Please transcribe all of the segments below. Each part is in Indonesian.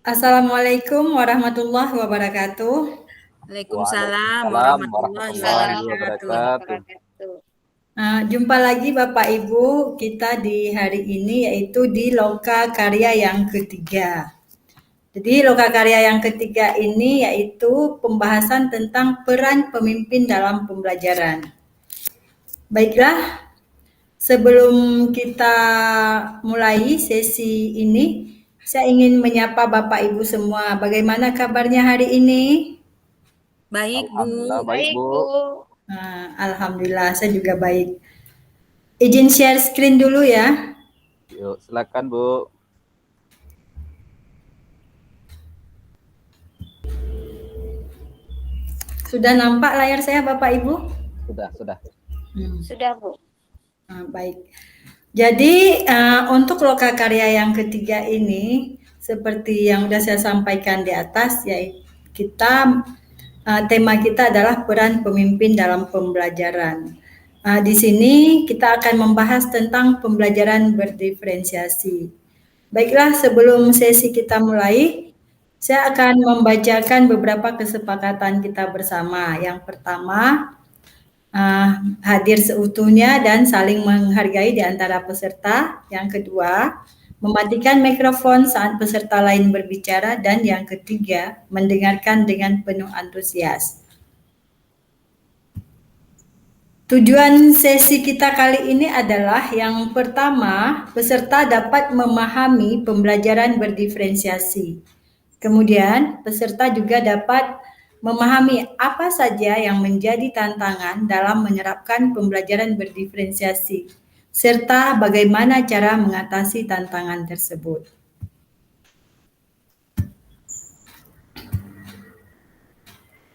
Assalamualaikum warahmatullahi wabarakatuh. Waalaikumsalam Waalaikumsalam warahmatullahi warahmatullahi wabarakatuh. wabarakatuh. Jumpa lagi Bapak Ibu kita di hari ini yaitu di Loka Karya yang ketiga. Jadi Loka Karya yang ketiga ini yaitu pembahasan tentang peran pemimpin dalam pembelajaran. Baiklah, sebelum kita mulai sesi ini, saya ingin menyapa Bapak Ibu semua. Bagaimana kabarnya hari ini? Baik, Bu. Alhamdulillah baik, Bu. Alhamdulillah, saya juga baik. Izin share screen dulu ya. Yuk, silakan, Bu. Sudah nampak layar saya, Bapak Ibu? Sudah. Sudah, Bu. Baik. Jadi untuk Loka Karya yang ketiga ini, seperti yang sudah saya sampaikan di atas, yaitu tema kita adalah peran pemimpin dalam pembelajaran. Di sini kita akan membahas tentang pembelajaran berdiferensiasi. Baiklah, sebelum sesi kita mulai, saya akan membacakan beberapa kesepakatan kita bersama. Yang pertama, hadir seutuhnya dan saling menghargai di antara peserta. Yang kedua, mematikan mikrofon saat peserta lain berbicara. Dan yang ketiga, mendengarkan dengan penuh antusias. Tujuan sesi kita kali ini adalah yang pertama, peserta dapat memahami pembelajaran berdiferensiasi. Kemudian, peserta juga dapat memahami apa saja yang menjadi tantangan dalam menerapkan pembelajaran berdiferensiasi, serta bagaimana cara mengatasi tantangan tersebut.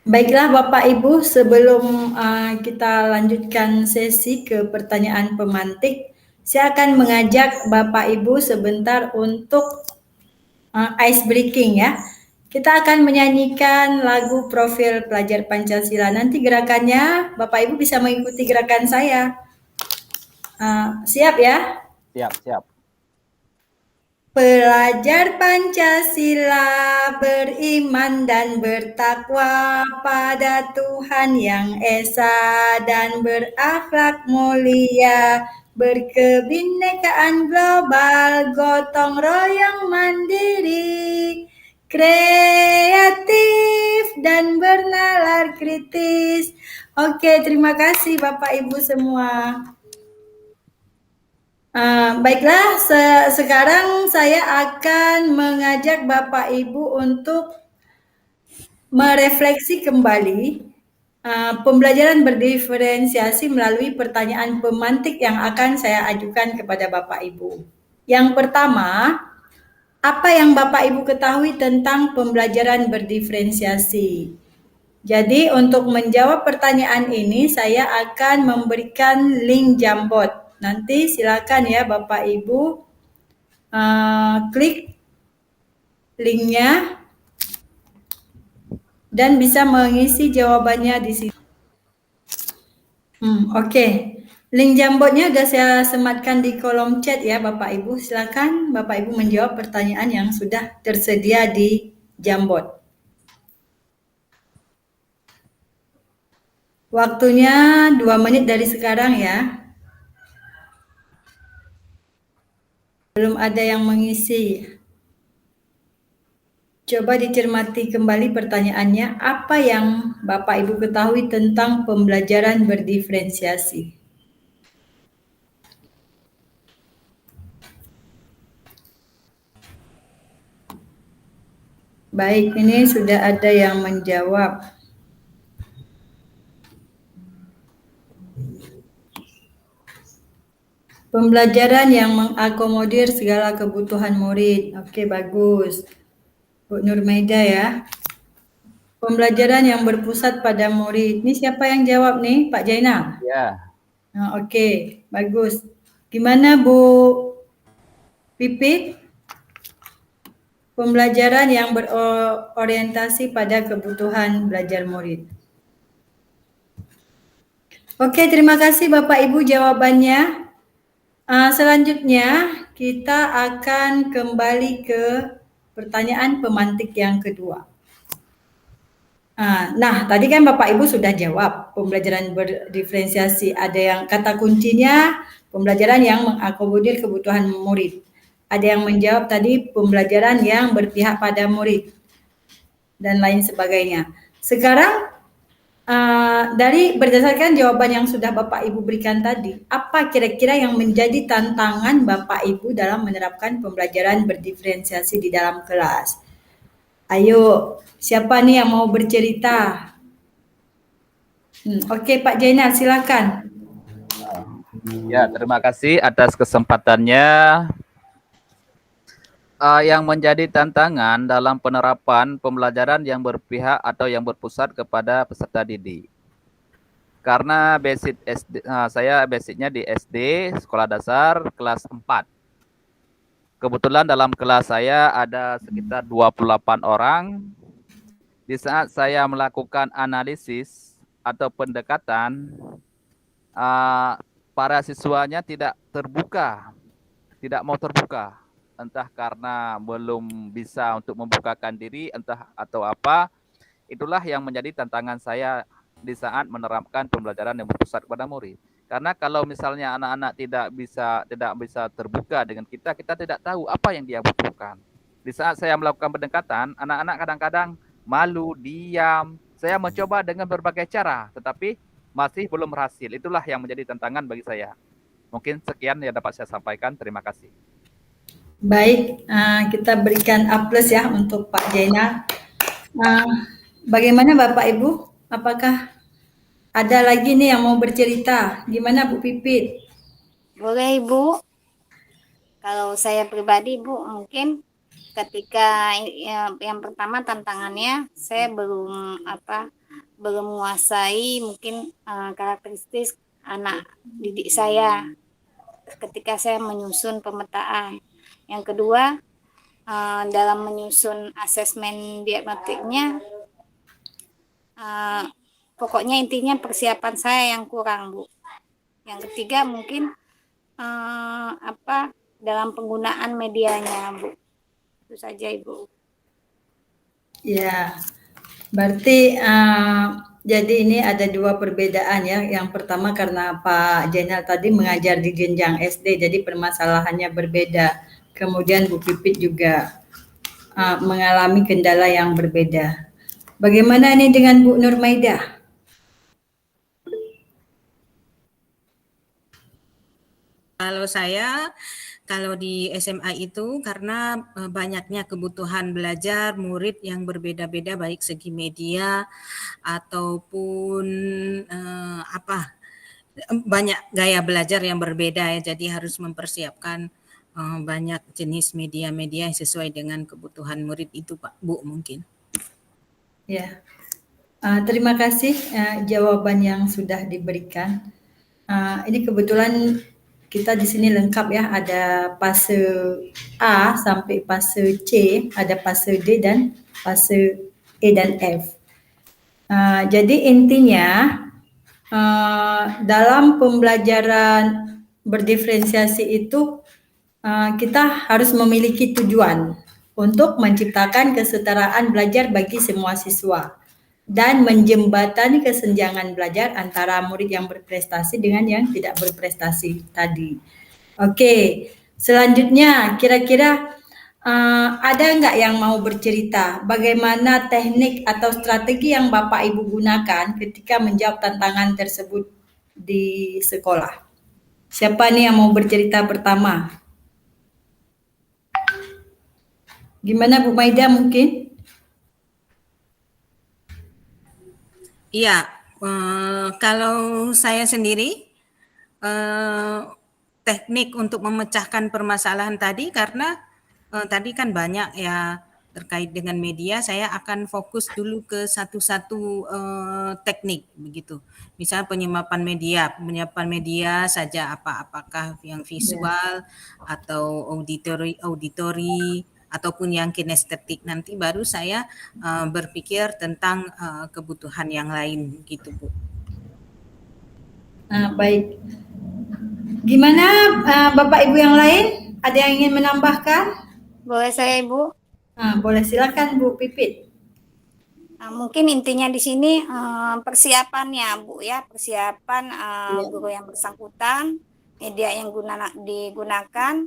Baiklah Bapak Ibu, sebelum kita lanjutkan sesi ke pertanyaan pemantik, saya akan mengajak Bapak Ibu sebentar untuk ice breaking ya. Kita akan menyanyikan lagu Profil Pelajar Pancasila. Nanti gerakannya Bapak Ibu bisa mengikuti gerakan saya. Siap ya? Siap. Pelajar Pancasila beriman dan bertakwa pada Tuhan Yang Esa dan berakhlak mulia, berkebinekaan global, gotong royong mandiri, kreatif dan bernalar kritis. Oke, terima kasih Bapak Ibu semua. Baiklah, sekarang saya akan mengajak Bapak Ibu untuk merefleksi kembali pembelajaran berdiferensiasi melalui pertanyaan pemantik yang akan saya ajukan kepada Bapak Ibu. Yang pertama, apa yang Bapak Ibu ketahui tentang pembelajaran berdiferensiasi? Jadi untuk menjawab pertanyaan ini saya akan memberikan link Jamboard. Nanti silakan ya Bapak Ibu klik linknya dan bisa mengisi jawabannya di sini. Oke. Link Jamboardnya sudah saya sematkan di kolom chat ya Bapak Ibu. Silakan Bapak Ibu menjawab pertanyaan yang sudah tersedia di Jamboard. Waktunya 2 menit dari sekarang ya. Belum ada yang mengisi. Coba dicermati kembali pertanyaannya, apa yang Bapak Ibu ketahui tentang pembelajaran berdiferensiasi? Baik, ini sudah ada yang menjawab. Pembelajaran yang mengakomodir segala kebutuhan murid. Oke, bagus. Bu Nurmaida ya. Pembelajaran yang berpusat pada murid. Ini siapa yang jawab nih? Pak Jainal? Ya. Oke, bagus. Gimana Bu Pipit? Pembelajaran yang berorientasi pada kebutuhan belajar murid. Oke, terima kasih Bapak Ibu jawabannya. Selanjutnya kita akan kembali ke pertanyaan pemantik yang kedua. Nah, tadi kan Bapak Ibu sudah jawab pembelajaran berdiferensiasi. Ada yang kata kuncinya pembelajaran yang mengakomodir kebutuhan murid. Ada yang menjawab tadi pembelajaran yang berpihak pada murid dan lain sebagainya. Sekarang dari berdasarkan jawaban yang sudah Bapak Ibu berikan tadi, apa kira-kira yang menjadi tantangan Bapak Ibu dalam menerapkan pembelajaran berdiferensiasi di dalam kelas? Ayo, siapa nih yang mau bercerita? Oke, Pak Jainal, silakan. Ya, terima kasih atas kesempatannya. Yang menjadi tantangan dalam penerapan pembelajaran yang berpihak atau yang berpusat kepada peserta didik. Karena saya basicnya di SD, sekolah dasar, kelas 4. Kebetulan dalam kelas saya ada sekitar 28 orang. Di saat saya melakukan analisis atau pendekatan, para siswanya tidak mau terbuka. Entah karena belum bisa untuk membukakan diri, entah atau apa. Itulah yang menjadi tantangan saya di saat menerapkan pembelajaran yang berpusat kepada murid. Karena kalau misalnya anak-anak tidak bisa terbuka dengan kita tidak tahu apa yang dia butuhkan. Di saat saya melakukan pendekatan, anak-anak kadang-kadang malu, diam. Saya mencoba dengan berbagai cara, tetapi masih belum berhasil. Itulah yang menjadi tantangan bagi saya. Mungkin sekian yang dapat saya sampaikan. Terima kasih. Baik, kita berikan A+ ya untuk Pak Jainal. Bagaimana Bapak Ibu? Apakah ada lagi nih yang mau bercerita? Gimana Bu Pipit? Boleh Ibu. Kalau saya pribadi Bu, mungkin ketika yang pertama tantangannya saya belum menguasai mungkin karakteristik anak didik saya ketika saya menyusun pemetaan. Yang kedua, dalam menyusun asesmen diagnostiknya, pokoknya intinya persiapan saya yang kurang Bu. Yang ketiga mungkin dalam penggunaan medianya Bu. Itu saja Ibu. Ya, berarti jadi ini ada dua perbedaan ya. Yang pertama karena Pak Jainal tadi mengajar di jenjang SD, jadi permasalahannya berbeda. Kemudian Bu Pipit juga mengalami kendala yang berbeda. Bagaimana ini dengan Bu Nurmaidah? Kalau di SMA itu karena banyaknya kebutuhan belajar murid yang berbeda-beda baik segi media ataupun banyak gaya belajar yang berbeda ya, jadi harus mempersiapkan banyak jenis media-media yang sesuai dengan kebutuhan murid itu Pak Bu mungkin. Ya, terima kasih jawaban yang sudah diberikan. Ini kebetulan kita di sini lengkap ya, ada fase A sampai fase C, ada fase D dan fase E dan F. Jadi intinya dalam pembelajaran berdiferensiasi itu kita harus memiliki tujuan untuk menciptakan kesetaraan belajar bagi semua siswa dan menjembatani kesenjangan belajar antara murid yang berprestasi dengan yang tidak berprestasi tadi. Oke, selanjutnya kira-kira ada nggak yang mau bercerita bagaimana teknik atau strategi yang Bapak Ibu gunakan ketika menjawab tantangan tersebut di sekolah? Siapa nih yang mau bercerita pertama? Gimana Bu Maida mungkin? Iya, kalau saya sendiri teknik untuk memecahkan permasalahan tadi karena tadi kan banyak ya terkait dengan media, saya akan fokus dulu ke satu-satu teknik begitu. Misalnya penyiapan media saja apakah yang visual atau auditori ataupun yang kinestetik, nanti baru saya berpikir tentang kebutuhan yang lain gitu Bu. Baik. Gimana Bapak Ibu yang lain? Ada yang ingin menambahkan? Boleh saya Ibu? Boleh silakan Bu Pipit. Nah, mungkin intinya di sini persiapannya Bu ya, persiapan guru yang bersangkutan, media yang digunakan,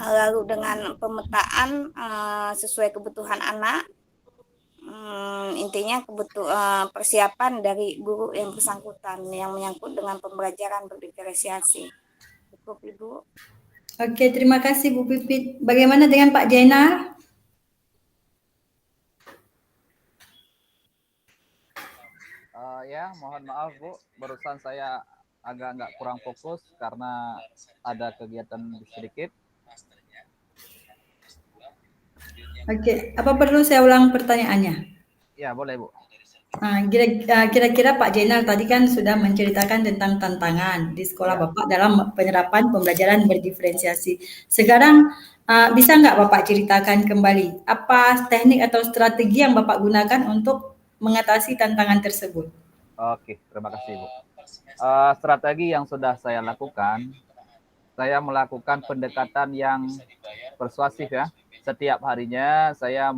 lalu dengan pemetaan sesuai kebutuhan anak. Intinya persiapan dari guru yang bersangkutan yang menyangkut dengan pembelajaran berdiferensiasi. Cukup Ibu. Oke, terima kasih Bu Pipit. Bagaimana dengan Pak Jainal? Ya, mohon maaf Bu, barusan saya agak nggak kurang fokus karena ada kegiatan sedikit. Oke, apa perlu saya ulang pertanyaannya? Ya, boleh Bu. Kira-kira Pak Jainal tadi kan sudah menceritakan tentang tantangan di sekolah Bapak dalam penerapan pembelajaran berdiferensiasi. Sekarang bisa nggak Bapak ceritakan kembali apa teknik atau strategi yang Bapak gunakan untuk mengatasi tantangan tersebut? Oke, terima kasih Bu. Strategi yang sudah saya lakukan, saya melakukan pendekatan yang persuasif ya. Setiap harinya saya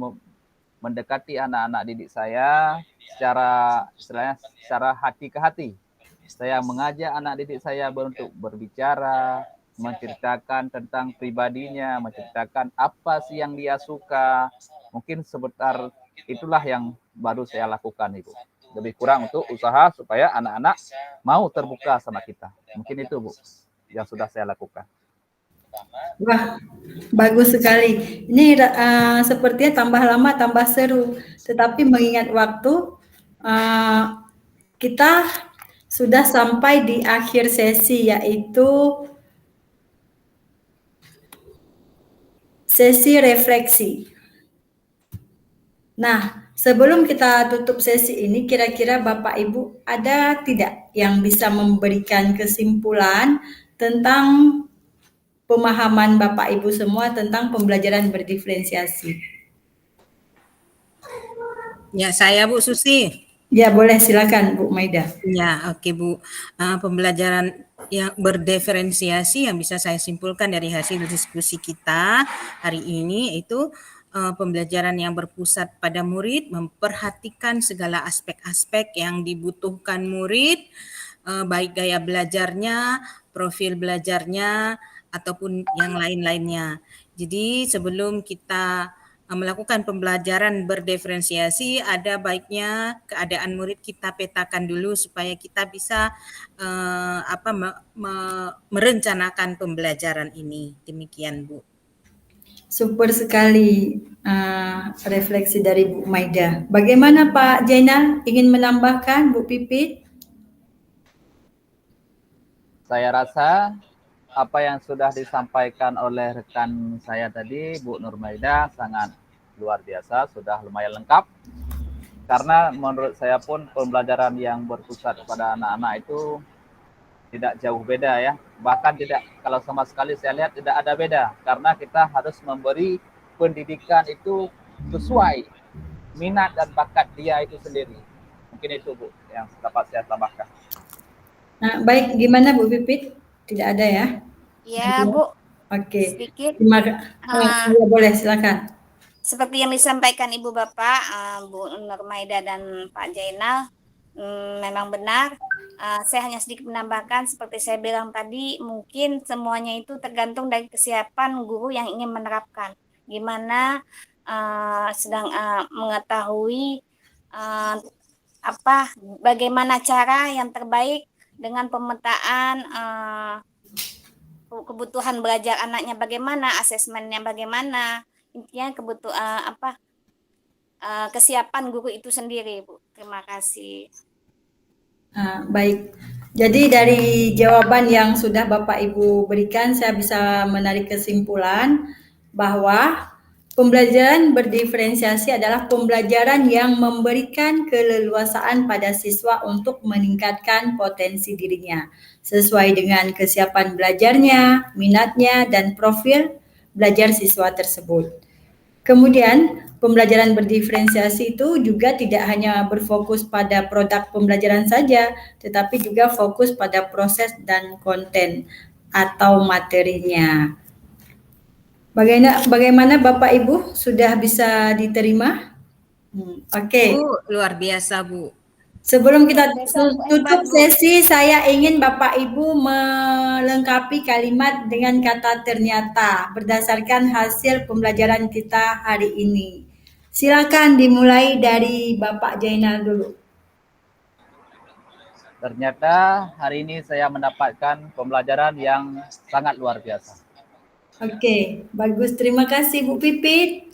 mendekati anak-anak didik saya secara hati ke hati. Saya mengajak anak didik saya untuk berbicara, menceritakan tentang pribadinya, menceritakan apa sih yang dia suka. Mungkin sebentar itulah yang baru saya lakukan Ibu. Lebih kurang untuk usaha supaya anak-anak mau terbuka sama kita. Mungkin itu Bu yang sudah saya lakukan. Wah, bagus sekali. Ini sepertinya tambah lama tambah seru. Tetapi mengingat waktu, kita sudah sampai di akhir sesi, yaitu sesi refleksi. Nah, sebelum kita tutup sesi ini, kira-kira Bapak Ibu ada tidak yang bisa memberikan kesimpulan tentang pemahaman Bapak Ibu semua tentang pembelajaran berdiferensiasi? Ya, saya Bu Susi. Ya, boleh silakan Bu Maida. Ya, oke Bu. Pembelajaran yang berdiferensiasi yang bisa saya simpulkan dari hasil diskusi kita hari ini itu pembelajaran yang berpusat pada murid, memperhatikan segala aspek-aspek yang dibutuhkan murid, baik gaya belajarnya, profil belajarnya, ataupun yang lain-lainnya. Jadi sebelum kita melakukan pembelajaran berdiferensiasi, ada baiknya keadaan murid kita petakan dulu supaya kita bisa merencanakan pembelajaran ini. Demikian Bu. Super sekali refleksi dari Bu Maida. Bagaimana Pak Jainal, ingin menambahkan Bu Pipit? Saya rasa apa yang sudah disampaikan oleh rekan saya tadi, Bu Nurmaida, sangat luar biasa, sudah lumayan lengkap. Karena menurut saya pun pembelajaran yang berpusat pada anak-anak itu tidak jauh beda ya. Bahkan tidak, kalau sama sekali saya lihat tidak ada beda. Karena kita harus memberi pendidikan itu sesuai minat dan bakat dia itu sendiri. Mungkin itu Bu yang dapat saya tambahkan. Nah, baik, gimana Bu Pipit? Tidak ada ya? Ya Bu. Oke. Sedikit. Ya, boleh silakan. Seperti yang disampaikan Ibu Bapak, Bu Nurmaida dan Pak Jainal, memang benar. Saya hanya sedikit menambahkan, seperti saya bilang tadi, mungkin semuanya itu tergantung dari kesiapan guru yang ingin menerapkan. Gimana sedang mengetahui bagaimana cara yang terbaik dengan pemetaan kebutuhan belajar anaknya bagaimana, asesmennya bagaimana, intinya kesiapan guru itu sendiri, Bu. Terima kasih. Baik. Jadi dari jawaban yang sudah Bapak Ibu berikan, saya bisa menarik kesimpulan bahwa pembelajaran berdiferensiasi adalah pembelajaran yang memberikan keleluasaan pada siswa untuk meningkatkan potensi dirinya sesuai dengan kesiapan belajarnya, minatnya, dan profil belajar siswa tersebut. Kemudian, pembelajaran berdiferensiasi itu juga tidak hanya berfokus pada produk pembelajaran saja, tetapi juga fokus pada proses dan konten atau materinya. Bagaimana Bapak Ibu, sudah bisa diterima? Oke. Bu, luar biasa Bu. Sebelum kita Luar biasa, Bu, tutup hebat, Bu. sesi, saya ingin Bapak Ibu melengkapi kalimat dengan kata ternyata berdasarkan hasil pembelajaran kita hari ini. Silakan dimulai dari Bapak Jainal dulu. Ternyata hari ini saya mendapatkan pembelajaran yang sangat luar biasa. Oke, bagus. Terima kasih Bu Pipit.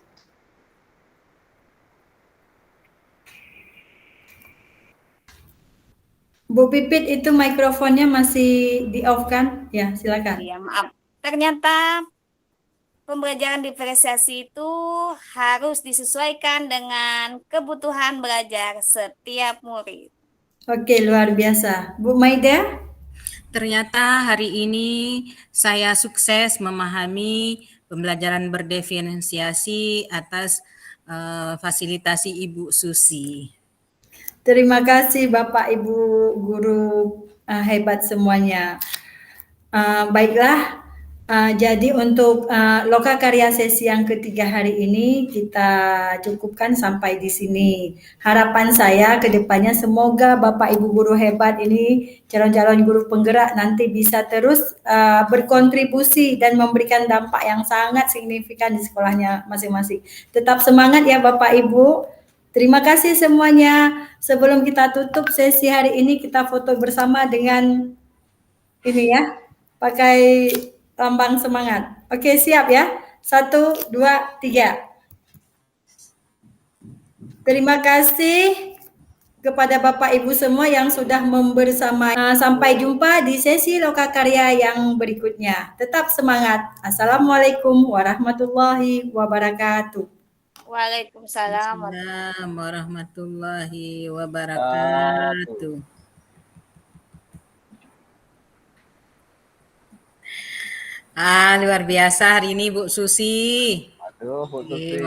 Bu Pipit, itu mikrofonnya masih di off kan? Ya, silakan. Iya, maaf. Ternyata pembelajaran diferensiasi itu harus disesuaikan dengan kebutuhan belajar setiap murid. Oke, luar biasa. Bu Maida? Ternyata hari ini saya sukses memahami pembelajaran berdiferensiasi atas fasilitasi Ibu Susi. Terima kasih Bapak Ibu guru hebat semuanya. Baiklah, jadi untuk loka karya sesi yang ketiga hari ini kita cukupkan sampai di sini. Harapan saya ke depannya semoga Bapak Ibu guru hebat ini, calon-calon guru penggerak nanti bisa terus berkontribusi dan memberikan dampak yang sangat signifikan di sekolahnya masing-masing. Tetap semangat ya Bapak Ibu. Terima kasih semuanya. Sebelum kita tutup sesi hari ini, kita foto bersama dengan ini ya, pakai lambang semangat. Oke, siap ya? 1, 2, 3. Terima kasih kepada Bapak Ibu semua yang sudah membersamai. Sampai jumpa di sesi loka karya yang berikutnya. Tetap semangat. Assalamualaikum warahmatullahi wabarakatuh. Waalaikumsalam. Assalamualaikum warahmatullahi wabarakatuh. Luar biasa hari ini Bu Susi. Aduh, Bu Susi.